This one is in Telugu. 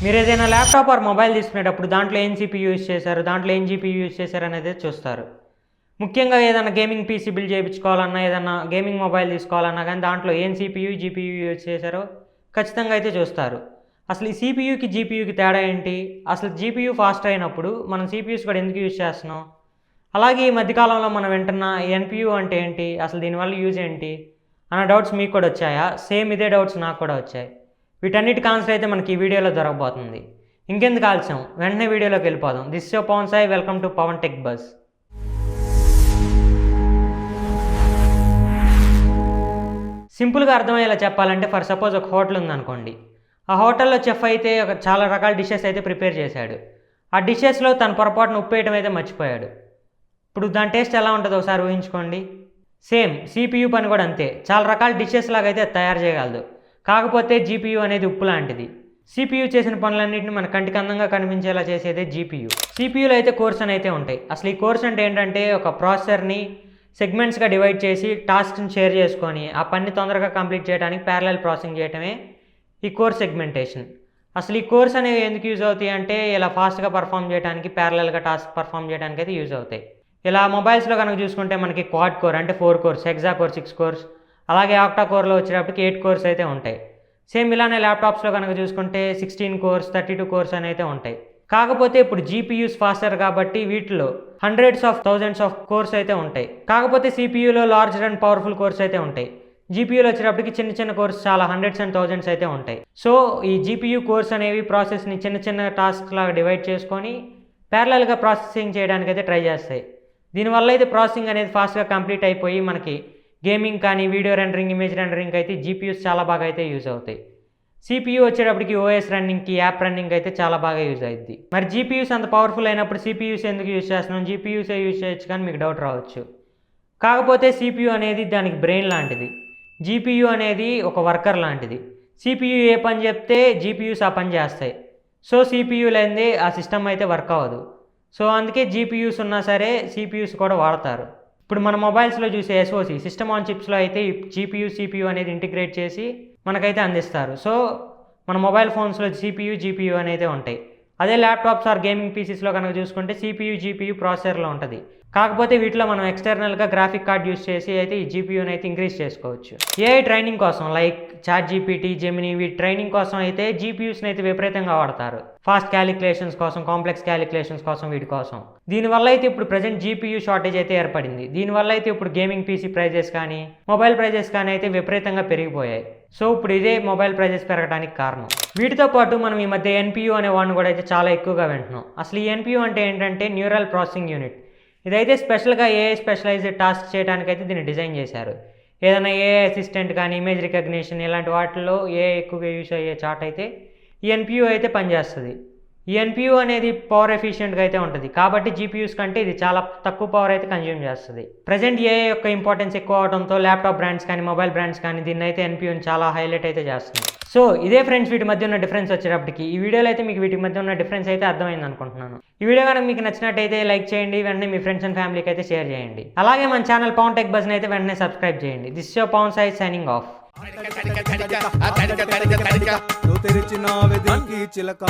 మీరు ఏదైనా ల్యాప్టాప్ ఆర్ మొబైల్ తీసుకునేటప్పుడు దాంట్లో ఏం సిపియూ యూజ్ చేశారు, దాంట్లో ఏం జీపీయూ యూజ్ చేశారు అనేది చూస్తారు. ముఖ్యంగా ఏదైనా గేమింగ్ పీసీ బిల్డ్ చేయించుకోవాలన్నా, ఏదన్నా గేమింగ్ మొబైల్ తీసుకోవాలన్నా కానీ దాంట్లో ఏం సిపియూ, జీపీయూ యూజ్ చేశారో ఖచ్చితంగా అయితే చూస్తారు. అసలు ఈ సిపియూకి, జీపీయూకి తేడా ఏంటి? అసలు జీపీయూ ఫాస్ట్ అయినప్పుడు మనం సిపియూస్ కూడా ఎందుకు యూజ్ చేస్తున్నాం? అలాగే ఈ మధ్యకాలంలో మనం వింటున్న ఎన్పియూ అంటే ఏంటి? అసలు దీనివల్ల యూజ్ ఏంటి అన్న డౌట్స్ మీకు కూడా వచ్చాయా? సేమ్ ఇదే డౌట్స్ నాకు కూడా వచ్చాయి. వీటన్నిటికి ఆన్సర్ అయితే మనకి ఈ వీడియోలో దొరకబోతుంది. ఇంకెందుకు ఆలస్యం, వెంటనే వీడియోలోకి వెళ్ళిపోదాం. This is Pavan Sai, welcome to Pavan tech buzz. సింపుల్గా అర్థమయ్యేలా చెప్పాలంటే, ఫర్ సపోజ్ ఒక హోటల్ ఉందనుకోండి. ఆ హోటల్లో చెఫ్ అయితే చాలా రకాల డిషెస్ అయితే ప్రిపేర్ చేశాడు. ఆ డిషెస్లో తన పొరపాటున ఉప్పు వేయడం అయితే మర్చిపోయాడు. ఇప్పుడు దాని టేస్ట్ ఎలా ఉంటుందో ఒకసారి ఊహించుకోండి. సేమ్ సిపియూ పని కూడా అంతే. చాలా రకాల డిషెస్ లాగా అయితే తయారు చేయగలదు. కాకపోతే జీపీయూ అనేది ఉప్పు లాంటిది. సిపియూ చేసిన పనులన్నింటినీ మన కంటికి అందంగా కనిపించేలా చేసేదే జీపీయూ. సిపియూలో అయితే కోర్స్ అని అయితే ఉంటాయి. అసలు ఈ కోర్స్ అంటే ఏంటంటే, ఒక ప్రాసెసర్ని సెగ్మెంట్స్గా డివైడ్ చేసి టాస్క్ని షేర్ చేసుకొని ఆ పని తొందరగా కంప్లీట్ చేయడానికి ప్యారలల్ ప్రాసెసింగ్ చేయడమే ఈ కోర్స్ సెగ్మెంటేషన్. అసలు ఈ కోర్స్ అనేవి ఎందుకు యూజ్ అవుతాయి అంటే, ఇలా ఫాస్ట్గా పర్ఫామ్ చేయడానికి, ప్యారలల్గా టాస్క్ పర్ఫామ్ చేయడానికి అయితే యూజ్ అవుతాయి. ఇలా మొబైల్స్లో కనుక చూసుకుంటే మనకి క్వాడ్ కోర్ అంటే 4 కోర్స్, హెక్సా కోర్ 6 కోర్స్, అలాగే ఆక్టా కోర్లో వచ్చేటప్పటికి 8 కోర్స్ అయితే ఉంటాయి. సేమ్ ఇలానే ల్యాప్టాప్స్లో కనుక చూసుకుంటే 16 కోర్స్, 32 కోర్స్ అని అయితే ఉంటాయి. కాకపోతే ఇప్పుడు జీపీయూస్ ఫాస్టర్ కాబట్టి వీటిలో hundreds of thousands of course అయితే ఉంటాయి. కాకపోతే సిపియూలో లార్జర్ అండ్ పవర్ఫుల్ కోర్స్ అయితే ఉంటాయి. జీపీయూలో వచ్చేటప్పటికి చిన్న చిన్న కోర్స్ చాలా హండ్రెడ్స్ అండ్ థౌజండ్స్ అయితే ఉంటాయి. సో ఈ జీపీయూ కోర్స్ అనేవి ప్రాసెస్ని చిన్న చిన్న టాస్క్ లాగా డివైడ్ చేసుకొని ప్యారలల్గా ప్రాసెసింగ్ చేయడానికి అయితే ట్రై చేస్తాయి. దీనివల్ల అయితే ప్రాసెసింగ్ అనేది ఫాస్ట్గా కంప్లీట్ అయిపోయి మనకి గేమింగ్ కానీ, వీడియో రెండరింగ్, ఇమేజ్ రెండరింగ్ అయితే జీపీయూస్ చాలా బాగా అయితే యూజ్ అవుతాయి. సిపియూ వచ్చేటప్పటికి ఓఎస్ రన్నింగ్కి, యాప్ రన్నింగ్ అయితే చాలా బాగా యూజ్ అవుద్ది. మరి జీపీయూస్ అంత పవర్ఫుల్ అయినప్పుడు సిపియూస్ ఎందుకు యూజ్ చేస్తున్నాం, జీపీయూసే యూజ్ చేయొచ్చు కానీ మీకు డౌట్ రావచ్చు. కాకపోతే సిపియూ అనేది దానికి బ్రెయిన్ లాంటిది, జీపీయూ అనేది ఒక వర్కర్ లాంటిది. సిపియూ ఏ పని చెప్తే జీపీయూస్ ఆ పని చేస్తాయి. సో సిపియూ లేనిదే ఆ సిస్టమ్ అయితే వర్క్ అవ్వదు. సో అందుకే జీపీయూస్ ఉన్నా సరే సిపియూస్ కూడా వాడతారు. ఇప్పుడు మన మొబైల్స్లో చూసే ఎస్ఓసి, సిస్టమ్ ఆన్ చిప్స్లో అయితే ఈ జీపీయూ, సిపియూ అనేది ఇంటిగ్రేట్ చేసి మనకైతే అందిస్తారు. సో మన మొబైల్ ఫోన్స్లో సిపియూ, జీపీయూ అనేది ఉంటాయి. అదే ల్యాప్టాప్స్ ఆర్ గేమింగ్ పీసీస్లో కనుక చూసుకుంటే సిపియూ, జీపీయూ ప్రాసెసర్లో ఉంటుంది. కాకపోతే వీటిలో మనం ఎక్స్టర్నల్గా గ్రాఫిక్ కార్డ్ యూస్ చేసి అయితే ఈ జీపీయూని అయితే ఇంక్రీజ్ చేసుకోవచ్చు. ఏఐ ట్రైనింగ్ కోసం లైక్ చాట్ జీపీటీ, జెమినీ, వీటి ట్రైనింగ్ కోసం అయితే జీపీయూస్ని అయితే విపరీతంగా వాడతారు. ఫాస్ట్ క్యాలిక్యులేషన్స్ కోసం, కాంప్లెక్స్ క్యాలిక్యులేషన్స్ కోసం, వీటి కోసం. దీనివల్ల అయితే ఇప్పుడు ప్రజెంట్ జీపీయూ షార్టేజ్ అయితే ఏర్పడింది. దీనివల్ల అయితే ఇప్పుడు గేమింగ్ పీసీ ప్రైజెస్ కానీ, మొబైల్ ప్రైజెస్ కానీ అయితే విపరీతంగా పెరిగిపోయాయి. సో ఇప్పుడు ఇదే మొబైల్ ప్రైజెస్ పెరగడానికి కారణం. వీటితో పాటు మనం ఈ మధ్య ఎన్పియూ అనే వాడిని కూడా అయితే చాలా ఎక్కువగా వింటున్నాం. అసలు ఈ ఎన్పియూ అంటే ఏంటంటే న్యూరల్ ప్రాసెసింగ్ యూనిట్. ఇదైతే స్పెషల్గా ఏఐ స్పెషలైజ్డ్ టాస్క్ చేయడానికి అయితే దీన్ని డిజైన్ చేశారు. ఏదైనా ఏఐ అసిస్టెంట్ కానీ, ఇమేజ్ రికగ్నిషన్ ఇలాంటి వాటిల్లో ఏఐ ఎక్కువగా యూస్ అయ్యే చాట్ అయితే ఈ ఎన్పియూ అయితే పనిచేస్తుంది. ఈ ఎన్పియూ అనేది పవర్ ఎఫిషియెంట్గా అయితే ఉంటుంది. కాబట్టి జీపీయూస్ కంటే ఇది చాలా తక్కువ పవర్ అయితే కన్జ్యూమ్ చేస్తుంది. ప్రజెంట్ ఏఐ యొక్క ఇంపార్టెన్స్ ఎక్కువ అవడంతో ల్యాప్టాప్ బ్రాండ్స్ కానీ, మొబైల్ బ్రాండ్స్ కానీ దీన్ని అయితే ఎన్పియూని చాలా హైలైట్ అయితే చేస్తుంది. సో ఇదే ఫ్రెండ్స్ వీటి మధ్య ఉన్న డిఫరెన్స్ వచ్చేటప్పటికి. ఈ వీడియోలో అయితే మీకు వీటి మధ్య ఉన్న డిఫరెన్స్ అయితే అర్థమైంది అనుకుంటున్నాను. ఈ వీడియో కనుక మీకు నచ్చినట్టయితే లైక్ చేయండి, వెంటనే మీ ఫ్రెండ్స్ అండ్ ఫ్యామిలీకి అయితే షేర్ చేయండి. అలాగే మన ఛానల్ పవన్ టెక్ బజ్ని అయితే వెంటనే సబ్స్క్రైబ్ చేయండి. This is Pavan Sai signing off. నువ్వు తెరిచిన వెదికి చిలక